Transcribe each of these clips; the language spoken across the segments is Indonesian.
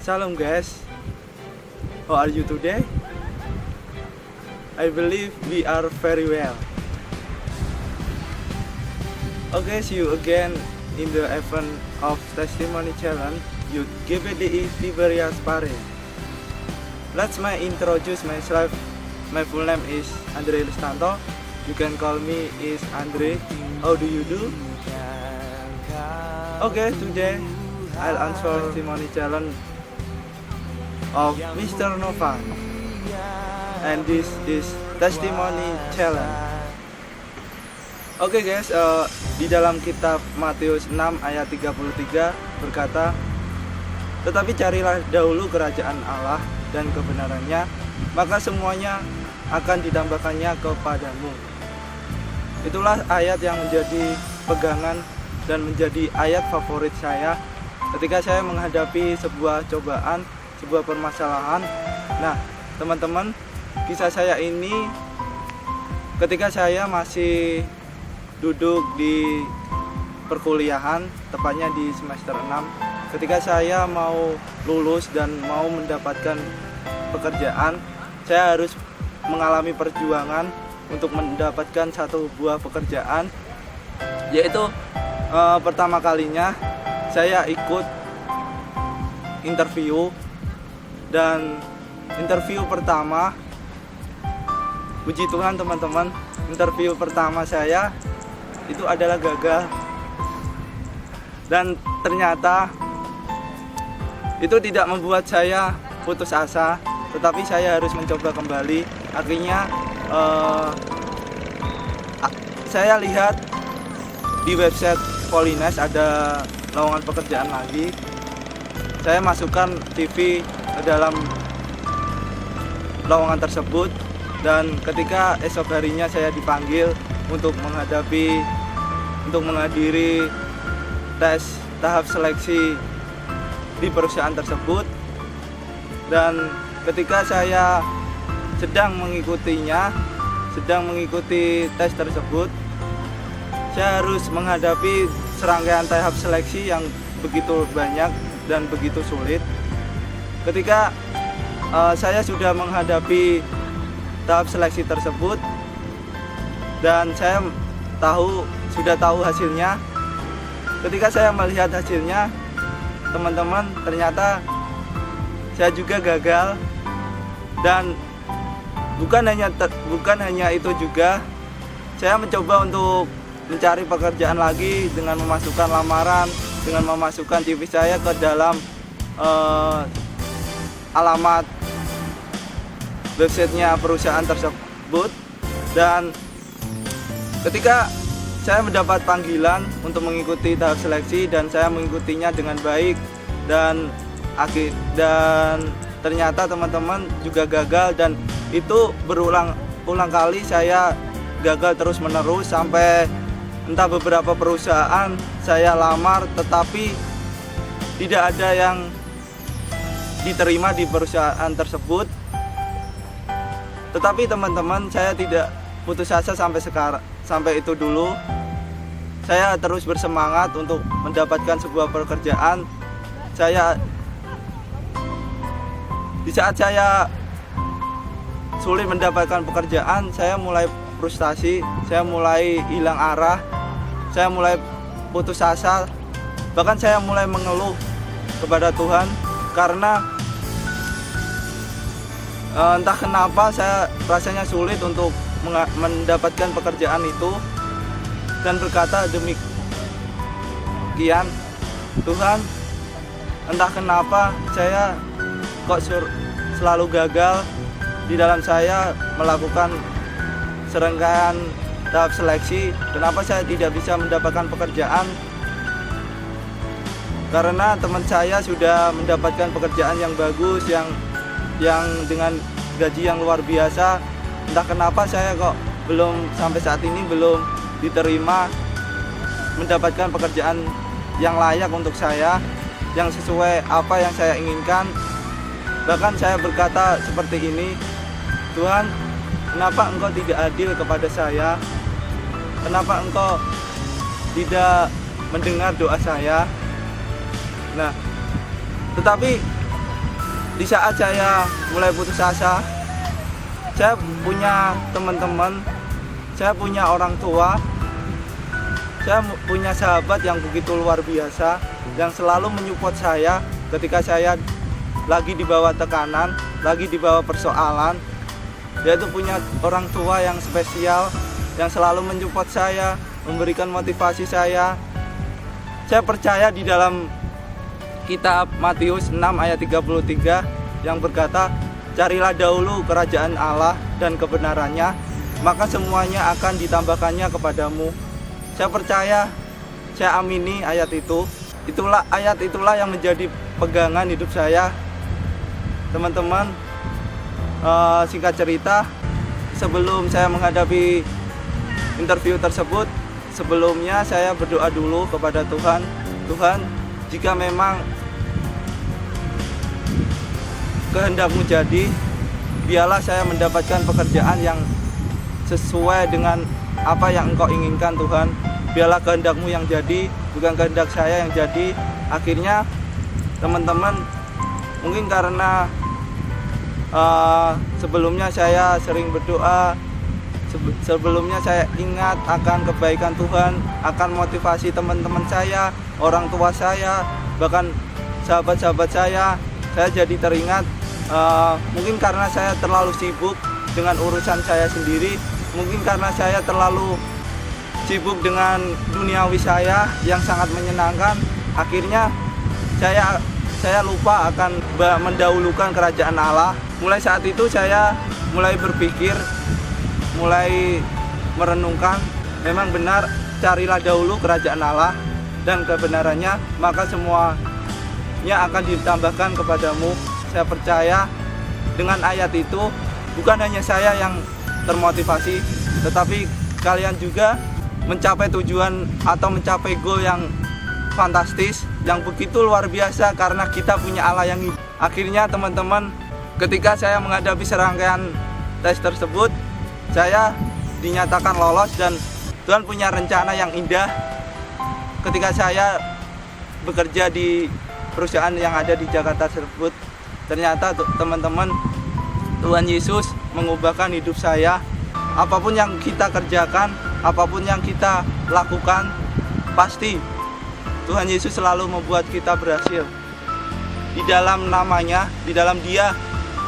Shalom guys, how are you today? I believe we are very well. Okay, see you again in the event of Testimony Challenge Youth GBDI Tiberias Pare. Let's me introduce myself. My full name is Andre Listanto. You can call me is Andre. How do you do? Okay, today I'll answer testimony challenge of Mr. Nova, and this is testimony challenge. Oke guys, di dalam kitab Matius 6 ayat 33 berkata, tetapi carilah dahulu kerajaan Allah dan kebenarannya, maka semuanya akan ditambahkannya kepadamu. Itulah ayat yang menjadi pegangan dan menjadi ayat favorit saya ketika saya menghadapi sebuah cobaan, sebuah permasalahan. Nah, teman-teman, kisah saya ini ketika saya masih duduk di perkuliahan, tepatnya di semester 6, ketika saya mau lulus dan mau mendapatkan pekerjaan, saya harus mengalami perjuangan untuk mendapatkan satu buah pekerjaan, yaitu pertama kalinya saya ikut interview, dan interview pertama, puji Tuhan teman-teman, interview pertama saya itu adalah gagal. Dan ternyata itu tidak membuat saya putus asa, tetapi saya harus mencoba kembali. Akhirnya saya lihat di website Polines ada lowongan pekerjaan lagi. Saya masukkan CV ke dalam lowongan tersebut, dan ketika esok harinya saya dipanggil untuk menghadiri tes tahap seleksi di perusahaan tersebut. Dan ketika saya sedang mengikuti tes tersebut, saya harus menghadapi serangkaian tahap seleksi yang begitu banyak dan begitu sulit. Ketika saya sudah menghadapi tahap seleksi tersebut dan saya sudah tahu hasilnya, ketika saya melihat hasilnya, teman-teman, ternyata saya juga gagal. Dan bukan hanya itu juga, saya mencoba untuk mencari pekerjaan lagi dengan memasukkan lamaran, dengan memasukkan CV saya ke dalam alamat websitenya perusahaan tersebut. Dan ketika saya mendapat panggilan untuk mengikuti tahap seleksi dan saya mengikutinya dengan baik, dan ternyata teman-teman juga gagal, dan itu berulang kali saya gagal terus menerus sampai entah beberapa perusahaan saya lamar, tetapi tidak ada yang diterima di perusahaan tersebut. Tetapi teman-teman, saya tidak putus asa sampai itu dulu. Saya terus bersemangat untuk mendapatkan sebuah pekerjaan. Di saat saya sulit mendapatkan pekerjaan, saya mulai frustasi, saya mulai hilang arah, saya mulai putus asa, bahkan saya mulai mengeluh kepada Tuhan karena entah kenapa saya rasanya sulit untuk mendapatkan pekerjaan itu, dan berkata demikian, Tuhan, entah kenapa saya kok selalu gagal di dalam saya melakukan serangkaian tahap seleksi. Kenapa saya tidak bisa mendapatkan pekerjaan? Karena teman saya sudah mendapatkan pekerjaan yang bagus, yang dengan gaji yang luar biasa. Entah kenapa saya kok sampai saat ini belum diterima mendapatkan pekerjaan yang layak untuk saya, yang sesuai apa yang saya inginkan. Bahkan saya berkata seperti ini, Tuhan, kenapa Engkau tidak adil kepada saya? Kenapa Engkau tidak mendengar doa saya? Nah, tetapi Di saat saya mulai putus asa, saya punya teman-teman, saya punya orang tua, saya punya sahabat yang begitu luar biasa, yang selalu menyupport saya ketika saya lagi di bawah tekanan, lagi di bawah persoalan. Dia itu punya orang tua yang spesial, yang selalu menyupport saya, memberikan motivasi saya. Saya percaya di dalam kitab Matius 6 ayat 33 yang berkata, carilah dahulu kerajaan Allah dan kebenarannya, maka semuanya akan ditambahkannya kepadamu. Saya percaya, saya amini ayat itu. Ayat itulah yang menjadi pegangan hidup saya. Teman-teman, singkat cerita, sebelum saya menghadapi interview tersebut, sebelumnya saya berdoa dulu kepada Tuhan. Tuhan, jika memang kehendak-Mu jadi, biarlah saya mendapatkan pekerjaan yang sesuai dengan apa yang Engkau inginkan, Tuhan. Biarlah kehendak-Mu yang jadi, bukan kehendak saya yang jadi. Akhirnya teman-teman, mungkin karena sebelumnya saya sering berdoa, sebelumnya saya ingat akan kebaikan Tuhan, akan motivasi teman-teman saya, orang tua saya, bahkan sahabat-sahabat saya jadi teringat. Mungkin karena saya terlalu sibuk dengan urusan saya sendiri, mungkin karena saya terlalu sibuk dengan duniawi saya yang sangat menyenangkan, akhirnya saya lupa akan mendahulukan kerajaan Allah. Mulai saat itu saya mulai berpikir, mulai merenungkan, memang benar, carilah dahulu kerajaan Allah dan kebenarannya, maka semuanya akan ditambahkan kepadamu. Saya percaya dengan ayat itu, bukan hanya saya yang termotivasi, tetapi kalian juga mencapai tujuan atau mencapai goal yang fantastis, yang begitu luar biasa, karena kita punya Allah yang hidup. Akhirnya teman-teman, ketika saya menghadapi serangkaian tes tersebut, saya dinyatakan lolos dan Tuhan punya rencana yang indah. Ketika saya bekerja di perusahaan yang ada di Jakarta tersebut, ternyata teman-teman, Tuhan Yesus mengubahkan hidup saya. Apapun yang kita kerjakan, apapun yang kita lakukan, pasti Tuhan Yesus selalu membuat kita berhasil. Di dalam namanya, di dalam Dia,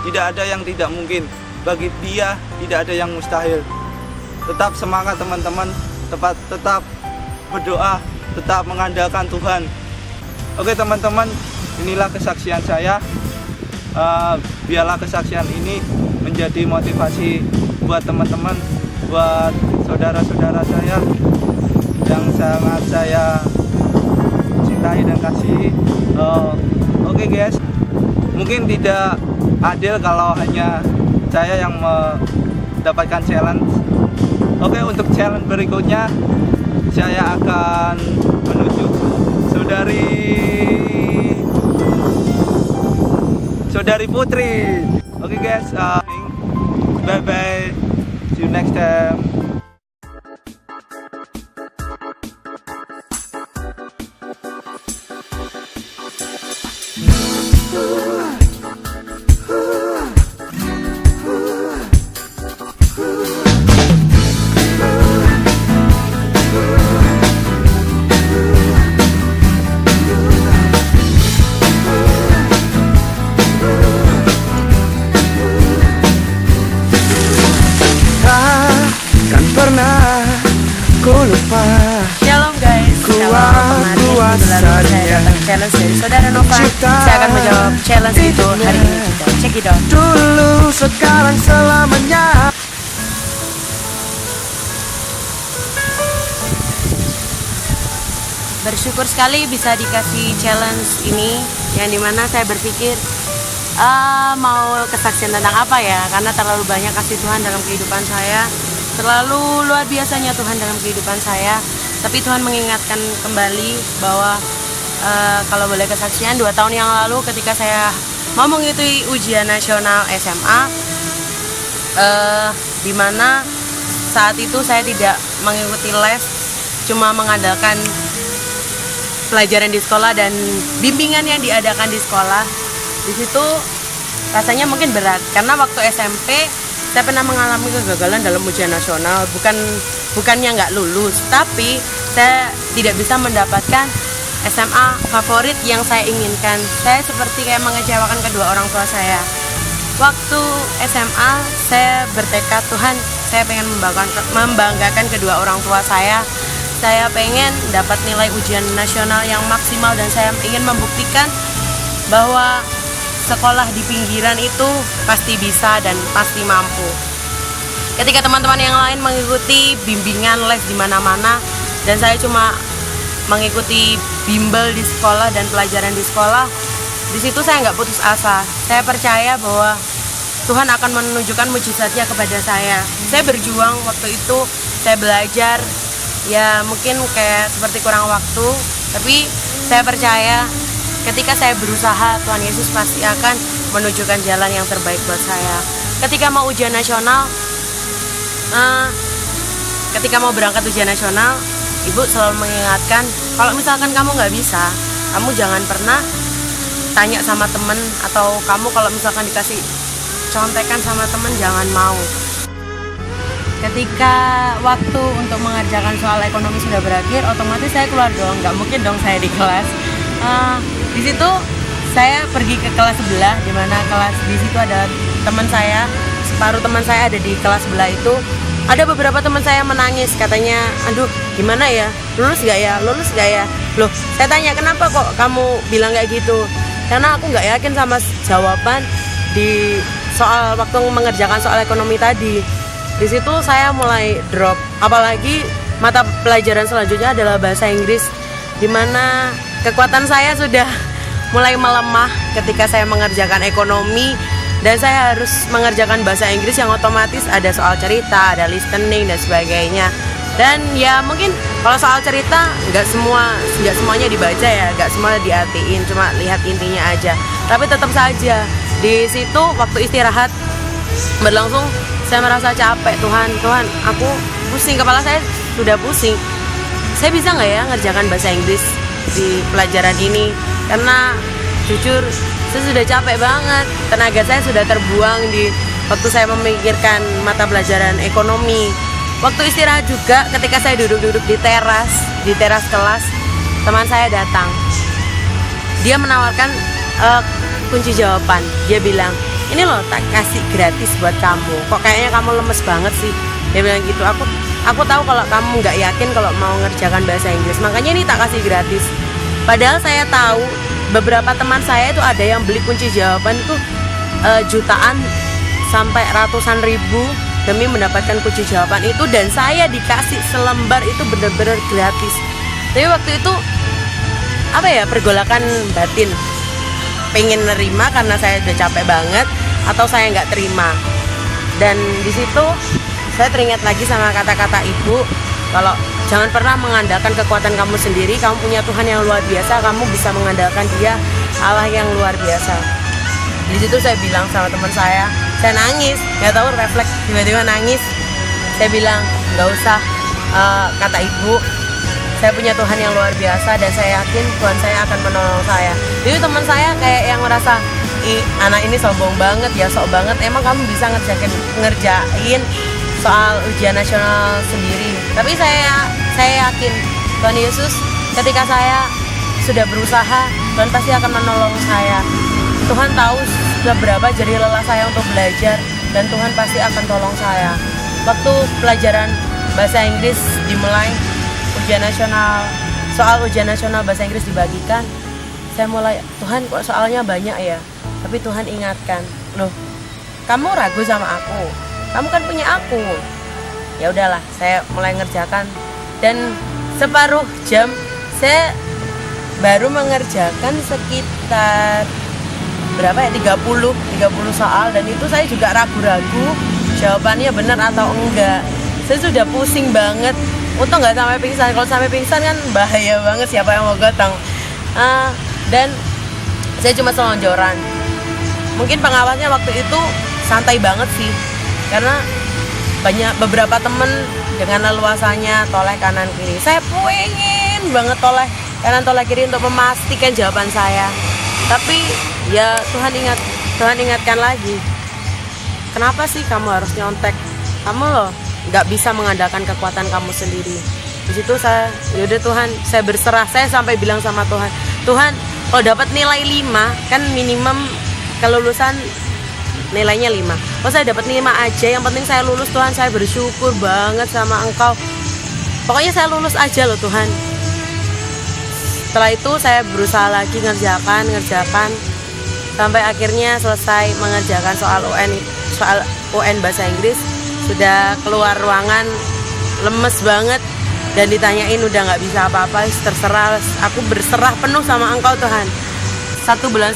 tidak ada yang tidak mungkin. Bagi Dia tidak ada yang mustahil. Tetap semangat teman-teman, tetap berdoa, tetap mengandalkan Tuhan. Oke teman-teman, inilah kesaksian saya. Biarlah kesaksian ini menjadi motivasi buat teman-teman, buat saudara-saudara saya yang sangat saya cintai dan kasihi. Oke guys, mungkin tidak adil kalau hanya saya yang mendapatkan challenge. Oke, untuk challenge berikutnya saya akan menuju saudari Putri. Oke guys, bye bye, see you next time. Shalom guys, kalau kemarin bulan saya dapat challenge dari saudara Nova, saya akan menjawab challenge itu hari ini juga. Check it out. Dulu, sekarang, selamanya. Bersyukur sekali bisa dikasih challenge ini, yang dimana saya berpikir mau kesaksian tentang apa ya, karena terlalu banyak kasih Tuhan dalam kehidupan saya. Terlalu luar biasanya Tuhan dalam kehidupan saya. Tapi Tuhan mengingatkan kembali bahwa kalau boleh kesaksian, 2 tahun yang lalu ketika saya mau mengikuti ujian nasional SMA, di mana saat itu saya tidak mengikuti les, cuma mengandalkan pelajaran di sekolah dan bimbingan yang diadakan di sekolah. Di situ rasanya mungkin berat karena waktu SMP saya pernah mengalami kegagalan dalam ujian nasional, bukannya nggak lulus, tapi saya tidak bisa mendapatkan SMA favorit yang saya inginkan. Saya seperti kayak mengecewakan kedua orang tua saya. Waktu SMA saya bertekad, Tuhan, saya pengen membanggakan kedua orang tua saya. Saya pengen dapat nilai ujian nasional yang maksimal dan saya ingin membuktikan bahwa sekolah di pinggiran itu pasti bisa dan pasti mampu. Ketika teman-teman yang lain mengikuti bimbingan les di mana-mana dan saya cuma mengikuti bimbel di sekolah dan pelajaran di sekolah, di situ saya nggak putus asa. Saya percaya bahwa Tuhan akan menunjukkan mujizatnya kepada saya. Saya berjuang waktu itu, saya belajar, ya mungkin kayak seperti kurang waktu, tapi saya percaya ketika saya berusaha, Tuhan Yesus pasti akan menunjukkan jalan yang terbaik buat saya. Ketika mau ujian nasional, ketika mau berangkat ujian nasional, Ibu selalu mengingatkan, kalau misalkan kamu nggak bisa, kamu jangan pernah tanya sama temen, atau kamu kalau misalkan dikasih contekan sama temen, jangan mau. Ketika waktu untuk mengerjakan soal ekonomi sudah berakhir, otomatis saya keluar dong, nggak mungkin dong saya di kelas. Di situ saya pergi ke kelas sebelah, di mana kelas di situ ada teman saya, separuh teman saya ada di kelas sebelah itu. Ada beberapa teman saya menangis, katanya, aduh gimana ya, lulus gak ya, lulus gak ya. Loh, saya tanya, kenapa kok kamu bilang kayak gitu? Karena aku gak yakin sama jawaban di soal waktu mengerjakan soal ekonomi tadi. Di situ saya mulai drop, apalagi mata pelajaran selanjutnya adalah bahasa Inggris, di mana kekuatan saya sudah mulai melemah ketika saya mengerjakan ekonomi. Dan saya harus mengerjakan bahasa Inggris yang otomatis ada soal cerita, ada listening dan sebagainya. Dan ya mungkin kalau soal cerita nggak semuanya dibaca ya, nggak semuanya diartiin, cuma lihat intinya aja. Tapi tetap saja di situ waktu istirahat berlangsung saya merasa capek. Tuhan, aku pusing, kepala saya sudah pusing. Saya bisa nggak ya ngerjakan bahasa Inggris di pelajaran ini? Karena jujur saya sudah capek banget, tenaga saya sudah terbuang di waktu saya memikirkan mata pelajaran ekonomi. Waktu istirahat juga, ketika saya duduk-duduk di teras kelas, teman saya datang. Dia menawarkan kunci jawaban. Dia bilang, ini loh tak kasih gratis buat kamu. Kok kayaknya kamu lemes banget sih? Dia bilang gitu. Aku tahu kalau kamu nggak yakin kalau mau ngerjakan bahasa Inggris, makanya ini tak kasih gratis. Padahal saya tahu beberapa teman saya itu ada yang beli kunci jawaban itu jutaan sampai ratusan ribu demi mendapatkan kunci jawaban itu, dan saya dikasih selembar itu benar-benar gratis. Tapi waktu itu pergolakan batin, pengen nerima karena saya udah capek banget, atau saya nggak terima. Dan di situ saya teringat lagi sama kata-kata ibu, kalau jangan pernah mengandalkan kekuatan kamu sendiri. Kamu punya Tuhan yang luar biasa, kamu bisa mengandalkan Dia, Allah yang luar biasa. Di situ saya bilang sama teman saya nangis, nggak tahu refleks tiba-tiba nangis. Saya bilang nggak usah, kata ibu, saya punya Tuhan yang luar biasa dan saya yakin Tuhan saya akan menolong saya. Jadi teman saya kayak yang merasa, anak ini sombong banget ya, sok banget. Emang kamu bisa ngerjain soal ujian nasional sendiri? Tapi saya yakin Tuhan Yesus, ketika saya sudah berusaha, Tuhan pasti akan menolong saya. Tuhan tahu seberapa jerih lelah saya untuk belajar, dan Tuhan pasti akan tolong saya. Waktu pelajaran bahasa Inggris dimulai, soal ujian nasional bahasa Inggris dibagikan, saya mulai, Tuhan kok soalnya banyak ya? Tapi Tuhan ingatkan, loh, kamu ragu sama aku, kamu kan punya aku. Ya udahlah, saya mulai ngerjakan, dan separuh jam saya baru mengerjakan sekitar 30 soal, dan itu saya juga ragu-ragu jawabannya benar atau enggak. Saya sudah pusing banget. Untung nggak sampai pingsan. Kalau sampai pingsan kan bahaya banget, siapa yang mau gotong. Dan saya cuma selonjoran. Mungkin pengawasnya waktu itu santai banget sih, karena beberapa temen dengan leluasannya toleh kanan kiri. Saya pengen banget toleh kanan toleh kiri untuk memastikan jawaban saya. Tapi ya Tuhan ingat, Tuhan ingatkan lagi, kenapa sih kamu harus nyontek? Kamu loh nggak bisa mengandalkan kekuatan kamu sendiri. Di situ saya, yaudah Tuhan, saya berserah. Saya sampai bilang sama Tuhan, Tuhan, kalau dapat nilai 5, kan minimum kelulusan nilainya 5. Kalau saya dapat 5 aja, yang penting saya lulus Tuhan, saya bersyukur banget sama Engkau. Pokoknya saya lulus aja loh Tuhan. Setelah itu saya berusaha lagi ngerjakan sampai akhirnya selesai mengerjakan soal UN bahasa Inggris. Sudah keluar ruangan lemes banget dan ditanyain udah nggak bisa apa-apa, terserah, aku berserah penuh sama Engkau Tuhan. 1,5 bulan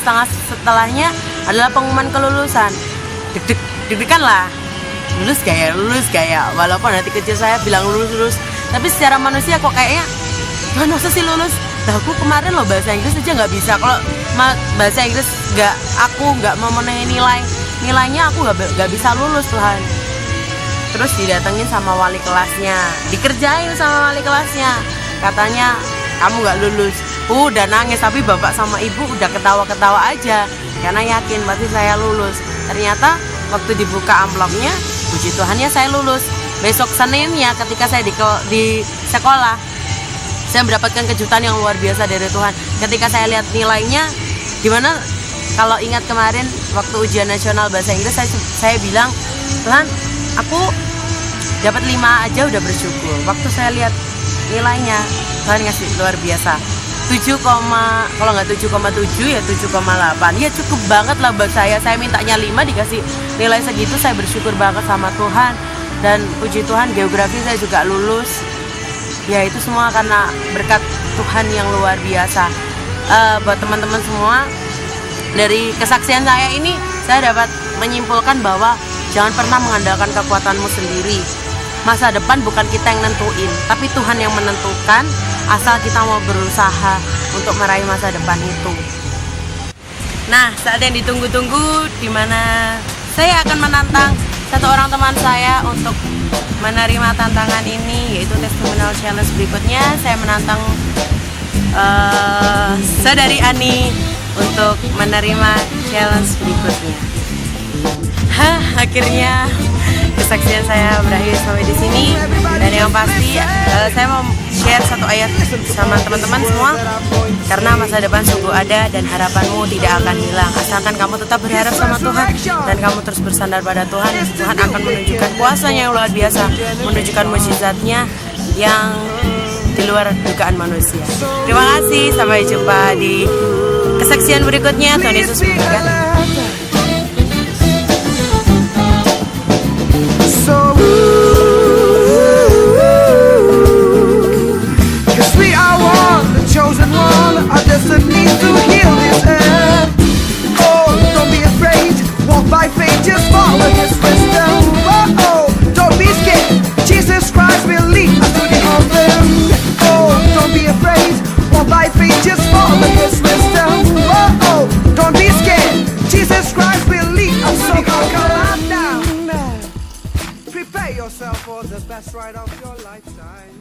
setelahnya adalah pengumuman kelulusan. Deg-degan lah, lulus kayak walaupun hati kecil saya bilang lulus, tapi secara manusia kok kayaknya Tuhan masa sih lulus? Nah, aku kemarin loh bahasa Inggris aja nggak bisa. Kalau bahasa Inggris aku nggak memenuhi nilainya, aku nggak bisa lulus Tuhan. Terus didatengin sama wali kelasnya, dikerjain sama wali kelasnya, katanya kamu nggak lulus. Udah nangis, tapi bapak sama ibu udah ketawa-ketawa aja karena yakin pasti saya lulus. Ternyata waktu dibuka amplopnya, puji Tuhannya saya lulus. Besok Seninnya ketika saya di sekolah, saya mendapatkan kejutan yang luar biasa dari Tuhan. Ketika saya lihat nilainya, gimana kalau ingat kemarin waktu ujian nasional bahasa Inggris, saya bilang, Tuhan, aku dapat 5 aja udah bersyukur. Waktu saya lihat nilainya, Tuhan ngasih luar biasa. 7, kalau nggak 7,7 ya 7,8. Ya cukup banget lah buat saya. Saya mintanya 5 dikasih nilai segitu, saya bersyukur banget sama Tuhan. Dan puji Tuhan geografi saya juga lulus. Ya itu semua karena berkat Tuhan yang luar biasa. Buat teman-teman semua, dari kesaksian saya ini saya dapat menyimpulkan bahwa jangan pernah mengandalkan kekuatanmu sendiri. Masa depan bukan kita yang nentuin, tapi Tuhan yang menentukan, asal kita mau berusaha untuk meraih masa depan itu. Nah, saat yang ditunggu-tunggu, di mana saya akan menantang satu orang teman saya untuk menerima tantangan ini, yaitu testimonial challenge berikutnya. Saya menantang saudari Ani untuk menerima challenge berikutnya. Akhirnya kesaksian saya berakhir sampai di sini. Dan yang pasti saya mau share satu ayat sama teman-teman semua, karena masa depan sungguh ada dan harapanmu tidak akan hilang asalkan kamu tetap berharap sama Tuhan dan kamu terus bersandar pada Tuhan. Tuhan akan menunjukkan kuasanya yang luar biasa, menunjukkan mukjizatnya yang di luar dugaan manusia. Terima kasih, sampai jumpa di kesaksian berikutnya. Tuhan Yesus memberkati. So, cause we are one, the chosen one, our destiny to heal this earth. Oh, don't be afraid, walk by faith, just follow His wisdom. Oh, don't be scared, Jesus Christ will lead us to the altar. Oh, don't be afraid, walk by faith, just follow His wisdom. Oh, don't be scared, Jesus Christ will lead us to the altar. Prepare yourself for the best ride of your lifetime.